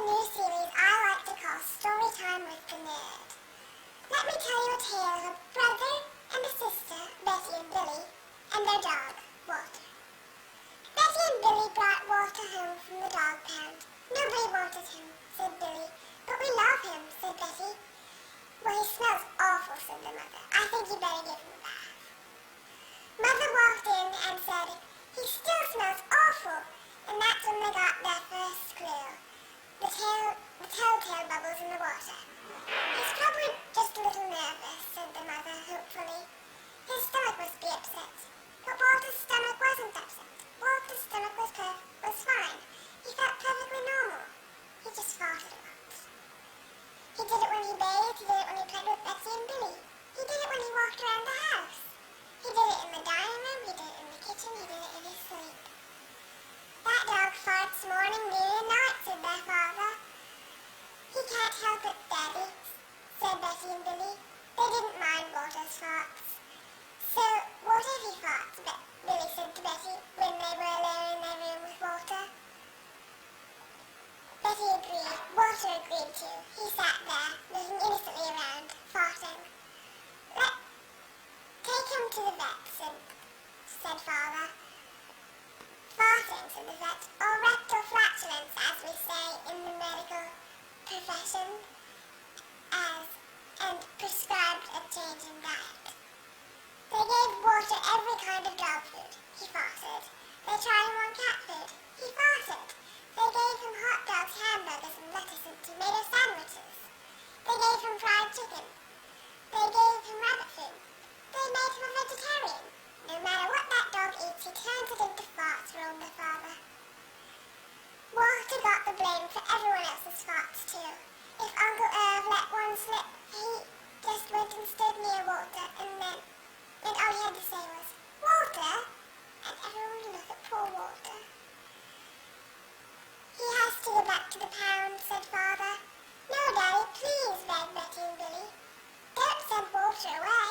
new series I like to call Storytime with the Nerd. Let me tell you a tale of a brother and a sister, Betty and Billy, and their dog, Walter. Betty and Billy brought Walter home from the dog pound. Nobody wanted him, said Billy. But we love him, said Betty. Well, he smells awful, said the mother. I think you better give him a bath. Mother walked in and said, he still smells awful. And that's when they got their first clue. The telltale bubbles in the water. He's probably just a little nervous, said the mother, hopefully. His stomach must be upset. But Walter's stomach wasn't upset. Walter's stomach was fine. He felt perfectly normal. He just farted a lot. He did it when he bathed, he did it when he played with Betty and Billy. He did it when he walked around the house. He did it in the dining room, he did it in the kitchen, he did it in his sleep. That dog farts morning, noon, and night, said their father. He can't help it, Daddy, said Betty and Billy. They didn't mind Walter's farts. So, what if he farts? Billy said to Betty when they were alone in their room with Walter. Betty agreed. Walter agreed too. He sat there, looking innocently around, farting. Take him to the vet, said father. Farting, said the vet, or rectal flatulence, as we say in the medical profession, and prescribed a change in diet. They gave Walter every kind of dog food. He farted. They tried him on cat food. He farted. They gave him hot dogs, hamburgers, and lettuce and tomato sandwiches. They gave him fried chicken. They gave him rabbit food. They made him a vegetarian. No matter what that dog eats, he turns it into farts, roared the father. Walter got the blame for everyone else's farts too. If Uncle Irv let one slip, he just went and stood near Walter, and all he had to say was, Walter? And everyone would look at poor Walter. He has to go back to the pound, said father. No, Daddy, please, begged Betty and Billy. Don't send Walter away.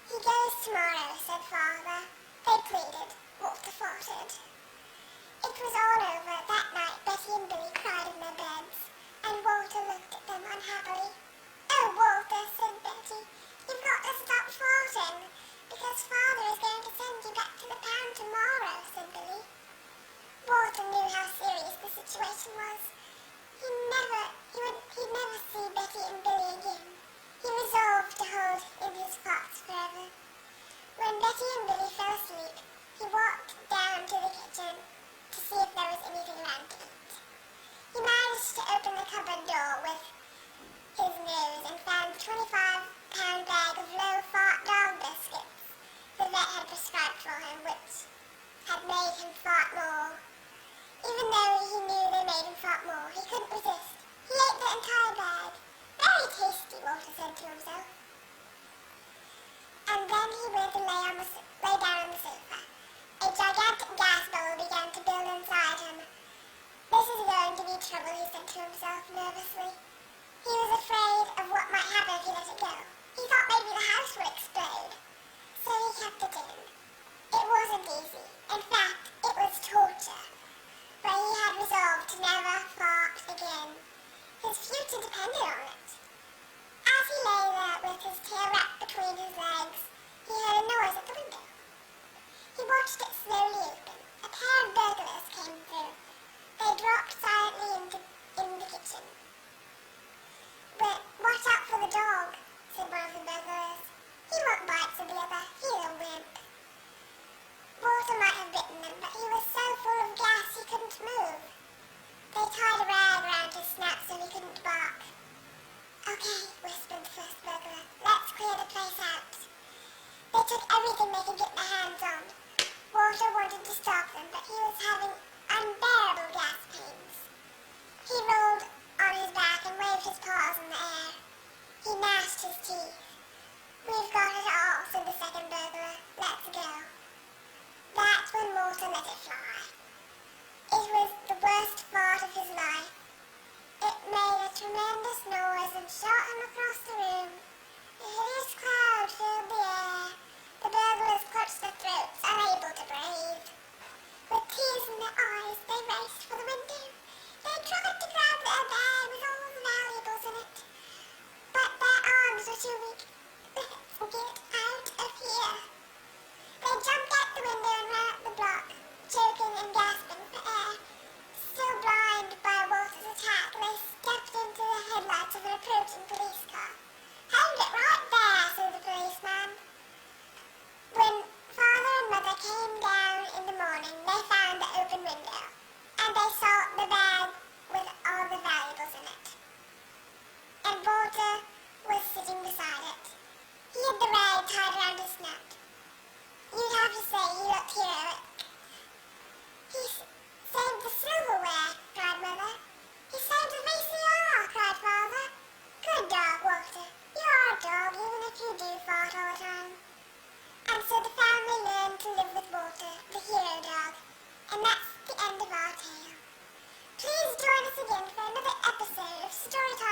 He goes tomorrow, said father. They pleaded. Walter farted. It was all over. That night, Betty and Billy cried in their beds, and Walter looked at them unhappily. Oh, Walter, said Betty, you've got to stop farting, because father is going to send you back to the pound tomorrow, said Billy. Walter knew how serious the situation was. He'd never see Betty and Billy again. He resolved to hold in his thoughts forever. When Betty and Billy fell asleep, he walked down to the kitchen to see if there was anything around to eat. He managed to open the cupboard door with his nose and found the 25-pound bag of low-fart dog biscuits the vet had prescribed for him, which had made him fart more. Even though he knew they made him fart more, he couldn't resist. He ate the entire bag. Very tasty, Walter said to himself. And then he went to lay down on the sofa. A gigantic gas bubble began to build inside him. This is going to be trouble, he said to himself nervously. He was afraid of what might happen if he let it go. He thought maybe the house would explode. So he kept it in. It wasn't easy. In fact, it was torture. But he had resolved to never fart again. His future depended on it. As he lay there with his tail wrapped between his legs, he heard a noise at the window. He watched it slowly open. A pair of burglars came through. They dropped silently in the kitchen. But watch out for the dog, said one of the burglars. He won't bite, said the other. He's a wimp. Walter might have bitten them, but he was so full of gas he couldn't move. They tied a rag around his snout so he couldn't bark. Okay, whispered the first burglar. Let's clear the place out. They took everything they could get their hands on. Walter wanted to stop them, but he was having unbearable gas pains. approaching police car. Hold it right there, said the policeman. When father and mother came down in the morning, they found the open window, and they saw the bag with all the valuables in it. And Walter was sitting beside it. He had the rag tied around his neck. You'd have to say he looked heroic. He saved the silverware, cried Mother. He saved the VCR, cried Father. Good dog, Walter. You are a dog, even if you do fart all the time. And so the family learned to live with Walter, the hero dog. And that's the end of our tale. Please join us again for another episode of Storytime